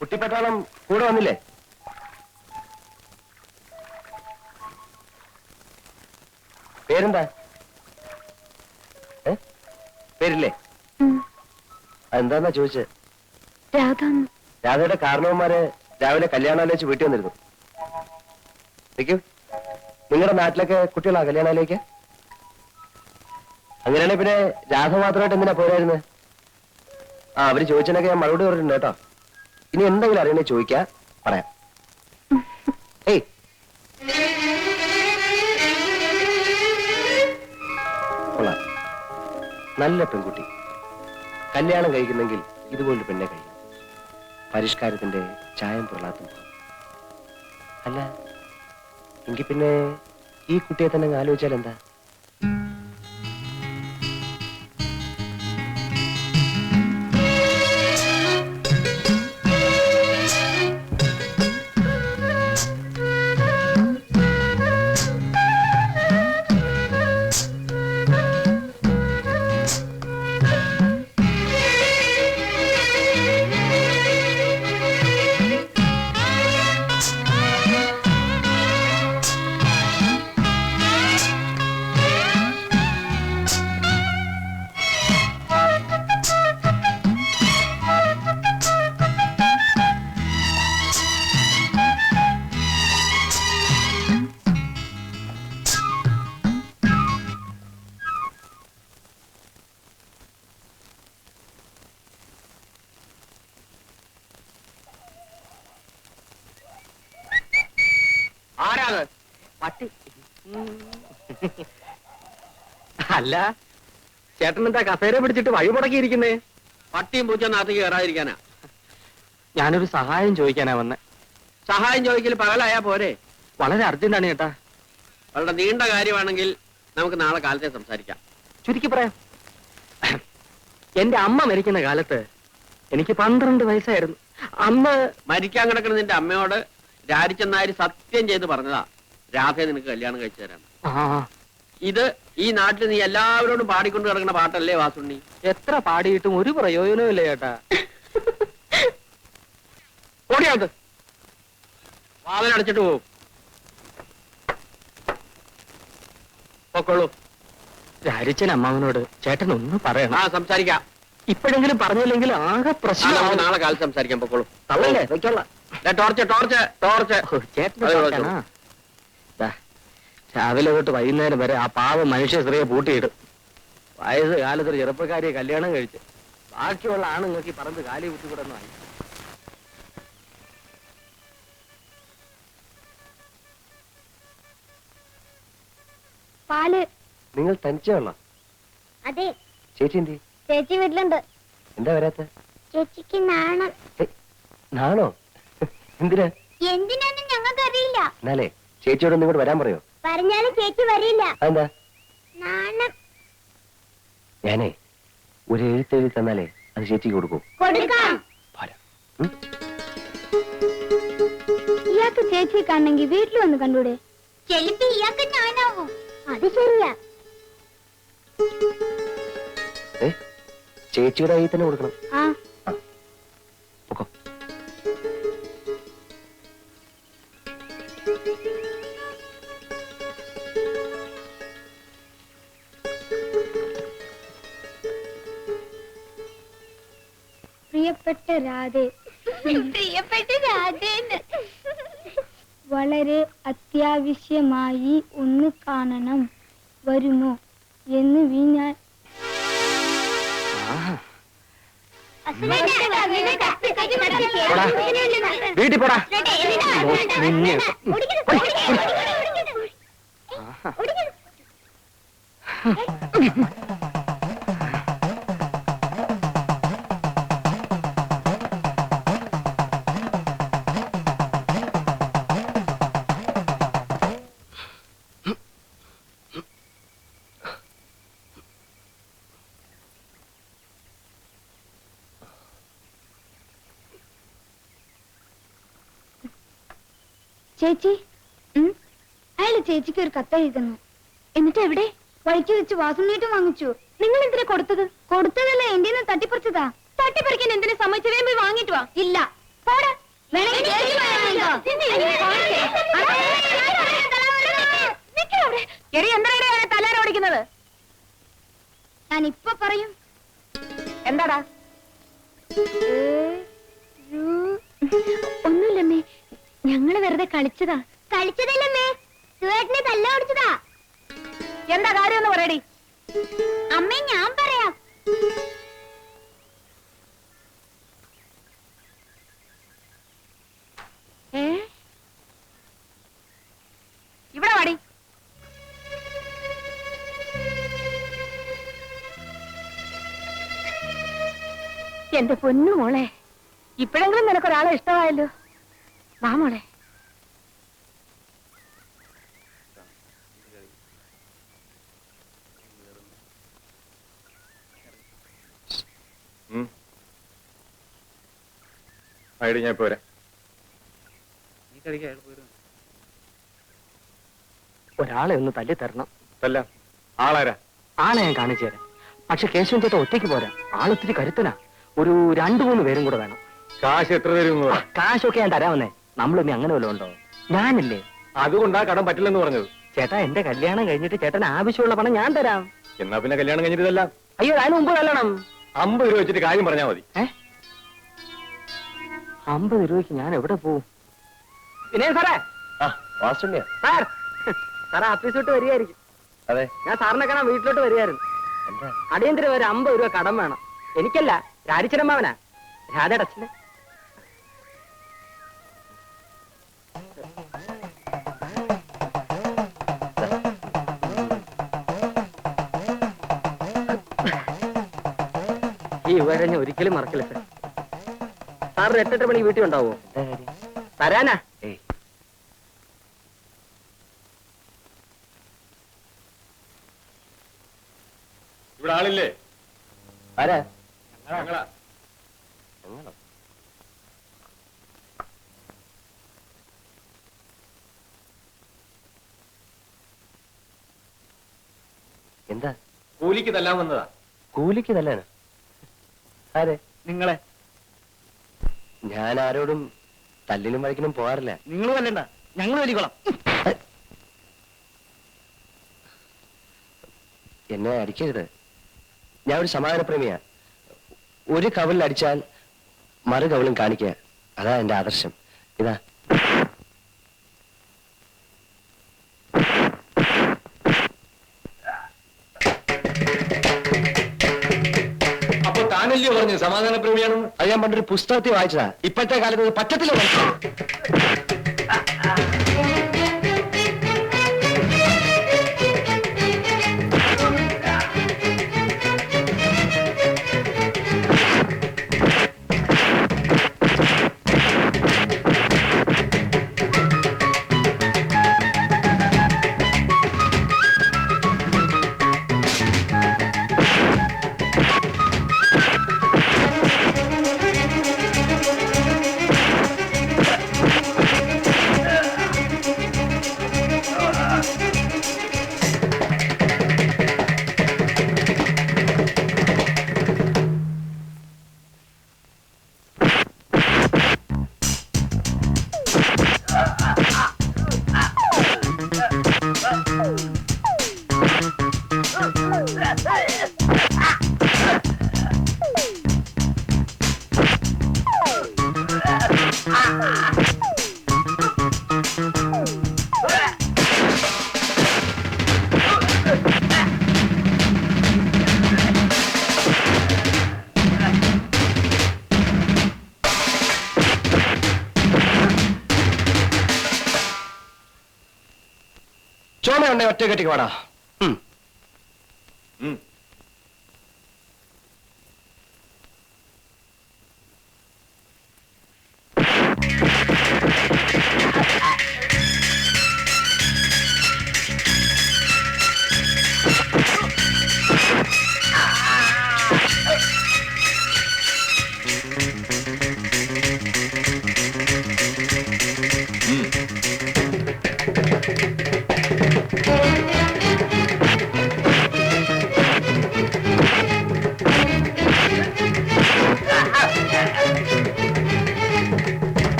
കുട്ടിപ്പട്ടാളം കൂടെ വന്നില്ലേ? പേരെന്താ? പേരില്ലേ? അതെന്താന്നാ ചോദിച്ചത്? രാധയുടെ കാരണവന്മാര് രാവിലെ കല്യാണാലോചിച്ച് വീട്ടിൽ വന്നിരുന്നു. നിൽക്കൂ. നിങ്ങളുടെ നാട്ടിലൊക്കെ കുട്ടികളാ കല്യാണാലോചിക്ക? അങ്ങനെയാണെങ്കിൽ പിന്നെ രാധ മാത്രമായിട്ട് എന്തിനാ പോരായിരുന്നത്? അവര് ചോദിച്ചതിനൊക്കെ ഞാൻ മറുപടി പറഞ്ഞിട്ടുണ്ട് കേട്ടോ. ഇനി എന്തെങ്കിലും അറിയണേ ചോദിക്കാ, പറയാം. ഏയ് കൊള്ളാം, നല്ല പെൺകുട്ടി. കല്യാണം കഴിക്കുന്നെങ്കിൽ ഇതുപോലൊരു പെണ്ണെ കഴിക്കും. പരിഷ്കാരത്തിന്റെ ചായം പൊള്ളാത്തും. അല്ല എങ്കിൽ പിന്നെ ഈ കുട്ടിയെ തന്നെ ആലോചിച്ചാൽ എന്താ? അല്ല, ചേട്ടൻ എന്താ കസേര പിടിച്ചിട്ട് വഴി മുടക്കിയിരിക്കുന്നേ? പട്ടിയും പൂച്ച നാട്ടിൽ കയറാതിരിക്കാനാ. ഞാനൊരു സഹായം ചോദിക്കാനാ വന്നെ. സഹായം ചോദിക്കൽ പകലായാ പോരെ? വളരെ അർജന്റാണ് ചേട്ടാ. വളരെ നീണ്ട കാര്യമാണെങ്കിൽ നമുക്ക് നാളെ കാലത്തെ സംസാരിക്കാം. ചുരുക്കി പറയാം. എന്റെ അമ്മ മരിക്കുന്ന കാലത്ത് എനിക്ക് 12 വയസ്സായിരുന്നു. അന്ന് മരിക്കാൻ കിടക്കുന്ന നിന്റെ അമ്മയോട് രാരിച്ചെന്നാരി സത്യം ചെയ്ത് പറഞ്ഞതാ, രാധയെ നിനക്ക് കല്യാണം കഴിച്ചു തരാം. ഇത് ഈ നാട്ടിൽ നീ എല്ലാവരോടും പാടിക്കൊണ്ട് കിടക്കുന്ന പാട്ടല്ലേ വാസുണ്ണി? എത്ര പാടിയിട്ടും ഒരു പ്രയോജനവും ഇല്ല ചേട്ടാ. ഓടിയാത് വാതിലടച്ചിട്ട് പോവും. പൊക്കോളൂ. രാരിച്ചൻ അമ്മാവനോട് ചേട്ടൻ ഒന്ന് പറയണം. സംസാരിക്കാം. ഇപ്പോഴെങ്കിലും പറഞ്ഞില്ലെങ്കിൽ ആകെ പ്രശ്നം. നാളെ കാലത്ത് സംസാരിക്കാം. പൊക്കോളൂ. തള്ളല്ലേ, വെച്ചോളാം. Torch torch torch. ചേട്ടൻ രാവിലെ തൊട്ട് വൈകുന്നേരം വരെ ആ പാവം മനുഷ്യ സ്ത്രീയെ പൂട്ടിയിടും. വയസ്സ് കാലത്തൊരു ചെറുപ്പക്കാരിയെ കല്യാണം കഴിച്ച് ബാക്കിയുള്ള ആണുങ്ങൾക്ക് ഈ പറമ്പ് കാലി കുത്തിവിടുന്നതായി. പാല് നിങ്ങൾ തനിച്ചുള്ള? അതെ. ചേച്ചി എന്തി? ചേച്ചി വീട്ടിലുണ്ട്. എന്താ വരാത്ത? ചേച്ചിക്ക് നാണം. നാണോ? എന്തിനാ? എന്തിനാന്ന് ഞങ്ങൾക്ക് അറിയില്ല. എന്നാലേ ചേച്ചിയോട് ഇങ്ങോട്ട് വരാൻ പറയോ? പറഞ്ഞാലും ചേച്ചി വരില്ല. എന്താ? നാണം. ഞാനേ ഒരു എഴുത്തെഴുതി തന്നാലേ അത് ചേച്ചിക്ക് കൊടുക്കും. കൊടുക്കാം. ഇയാൾക്ക് ചേച്ചിയെ കാണണമെങ്കിൽ വീട്ടിൽ വന്ന് കണ്ടൂടെ? ചെല്ലുമ്പോ ഇയാൾക്ക് ഞാനാവും. അത് ശരിയാ. ചേച്ചിയുടെ കയ്യിൽ തന്നെ കൊടുക്കണം. പ്രിയപ്പെട്ട രാധേ, പ്രിയപ്പെട്ട രാധേന്ന് വളരെ അത്യാവശ്യമായി ഒന്ന് കാണണം, വരുമോ എന്ന് വീഞ്ഞാൽ. വീട്ടിൽ പോടാ. ചേച്ചി, അയാള് ചേച്ചിക്ക് ഒരു കത്ത് എഴുതുന്നു. എന്നിട്ട് എവിടെ? വഴിക്ക് വെച്ച് വാസുണ്ണീട്ടും വാങ്ങിച്ചു. നിങ്ങൾ എന്തിനാ കൊടുത്തത്? കൊടുത്തതല്ല, എന്റെ തട്ടിപ്പറിച്ചതാ. തട്ടിപ്പറിക്കാൻ എന്തിനു സമ്മതിച്ചു വേമ്പി വാങ്ങിട്ട് വാ. ഇല്ല പോടാ. തലാര ഓടിക്കുന്നത് ഞാൻ ഇപ്പൊ പറയും. എന്താടാ? ഒന്നുമില്ലമ്മേ, ഞങ്ങള് വെറുതെ കളിച്ചതാ. കളിച്ചതല്ലമ്മേ, സുവേട്ടനെ തല്ല ഓടിച്ചതാ. എന്താ കാര്യം ഒന്ന് പറയടി. അമ്മേ ഞാൻ പറയാം. ഇവിടെ വാടി. എന്റെ പൊന്നു മോളെ, ഇപ്പോഴെങ്കിലും നിനക്കൊരാളെ ഇഷ്ടമായല്ലോ. വാ മോളെ. ഞാൻ പോരാ. ഒരാളെ ഒന്ന് തല്ലി തരണം. അല്ല ആളാരാ? ആളെ ഞാൻ കാണിച്ചു തരാം. പക്ഷെ കേശവൻ ചേട്ടൻ ഒറ്റയ്ക്ക് പോരാ, ആളൊത്തിരി കരുത്തനാ. ഒരു 2-3 പേരും കൂടെ വേണം. കാശ് എത്ര തരും? കാശൊക്കെ ഞാൻ തരാമെന്നേ. നമ്മളൊന്നും അങ്ങനെ വല്ലതും ഉണ്ടോ? ഞാനില്ലേ. അതുകൊണ്ടാ കടം പറ്റില്ലെന്ന് പറഞ്ഞത്. ചേട്ടാ, എന്റെ കല്യാണം കഴിഞ്ഞിട്ട് ചേട്ടന് ആവശ്യമുള്ള പണം ഞാൻ തരാം. എന്നാ പിന്നെ കല്യാണം കഴിഞ്ഞിട്ടല്ല. അയ്യോ, അതിന് മുമ്പ് കല്യാണം. 50 രൂപ വെച്ചിട്ട് കാര്യം പറഞ്ഞാൽ മതി. 50 രൂപയ്ക്ക് ഞാൻ എവിടെ പോവും? പിന്നെ സാറേ, വാസുണ്യ സാർ സാറേ ഓഫീസ് വിട്ട് വരികയായിരിക്കും. അതെ. ഞാൻ സാറിനെ കാണാൻ വീട്ടിലോട്ട് വരികയായിരുന്നു. എന്താ? അടിയന്തരം ഒരു 50 രൂപ കടം വേണം. എനിക്കല്ല, രാജിച്ചനമ്മാവനാ, രാധയുടെ അച്ഛന്. ഈ ഉപകാരം ഞാൻ ഒരിക്കലും മറക്കില്ല സാർ. സാറിന് 8-8 മണിക്ക് വീട്ടിൽ ഉണ്ടാവോ? തരാനാ. ഏയ്, ഇവിടെ ആളില്ലേ? ആരാ? ഞങ്ങളാ. ഞങ്ങളോ? എന്താ? കൂലിക്ക് തല്ലാൻ വന്നതാ. കൂലിക്ക് തല്ലാന്? അതെ, നിങ്ങളെ. ഞാൻ ആരോടും തല്ലിനും വഴക്കിനും പോകാറില്ല. നിങ്ങൾ വല്ലണ്ട, ഞങ്ങൾ വലിക്കോളാം. എന്നെ അടിക്കരുത്. ഞാൻ ഒരു സമാധാനപ്രേമിയാ. ഒരു കവിളിൽ അടിച്ചാൽ മറു കവിളും കാണിക്കുക, അതാ എന്റെ ആദർശം. ഇതാ. അപ്പൊ താനല്ലയോ പറഞ്ഞു സമാധാന പ്രേമിയാണെന്ന്? അത് ഞാൻ പണ്ടൊരു പുസ്തകത്തിൽ വായിച്ചതാ. ഇപ്പോഴത്തെ കാലത്ത് പറ്റത്തില്ല. ചോമയുണ്ടെ ഒറ്റ കെട്ടിക്ക് വാടാ.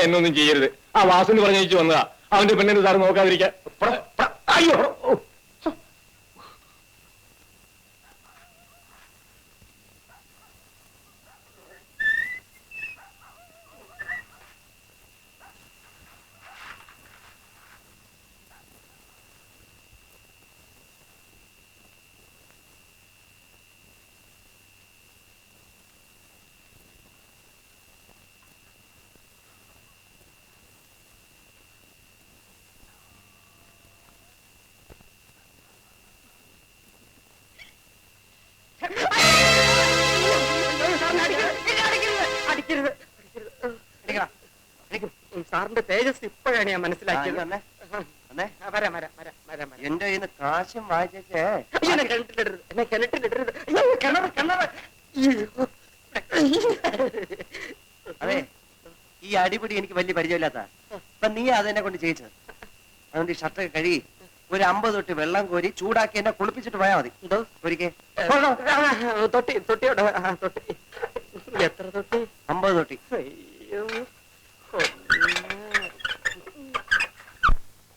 എന്നൊന്നും ചെയ്യരുത്. ആ വാസുന്ന് പറഞ്ഞേച്ചു വന്നതാ. അവന്റെ പെണ്ണിന് സാറ് നോക്കാതിരിക്കാൻ. അയ്യോ. സാറിന്റെ തേജസ് ഇപ്പോഴാണ് ഞാൻ മനസ്സിലാക്കിയത്. വരാം വരാം വരാം വരാം വരാം. എന്റെ കയ്യിൽ നിന്ന് കാശും വായിച്ചേ. എന്നെ കിണറ്റിലിടരുത്, എന്നെ കിണറ്റിലിടരുത്. അയ്യോ, കിണറ് കിണറ്. അതെ, ഈ അടിപിടി എനിക്ക് വലിയ പരിചയമില്ലാത്ത. അപ്പൊ നീ അതെന്നെ കൊണ്ട് ചെയ്യിച്ചത്. അതുകൊണ്ട് ഈ ഷർട്ടൊക്കെ കഴുകി ഒരു 50 തൊട്ട് വെള്ളം കോരി ചൂടാക്കി എന്നെ കുളിപ്പിച്ചിട്ട് പോയാൽ മതി. എന്തോ ഒരിക്കേ തൊട്ടി തൊട്ടിയോടെ തൊട്ടി. എത്ര തൊട്ടി? 50 തൊട്ടി. അയ്യോ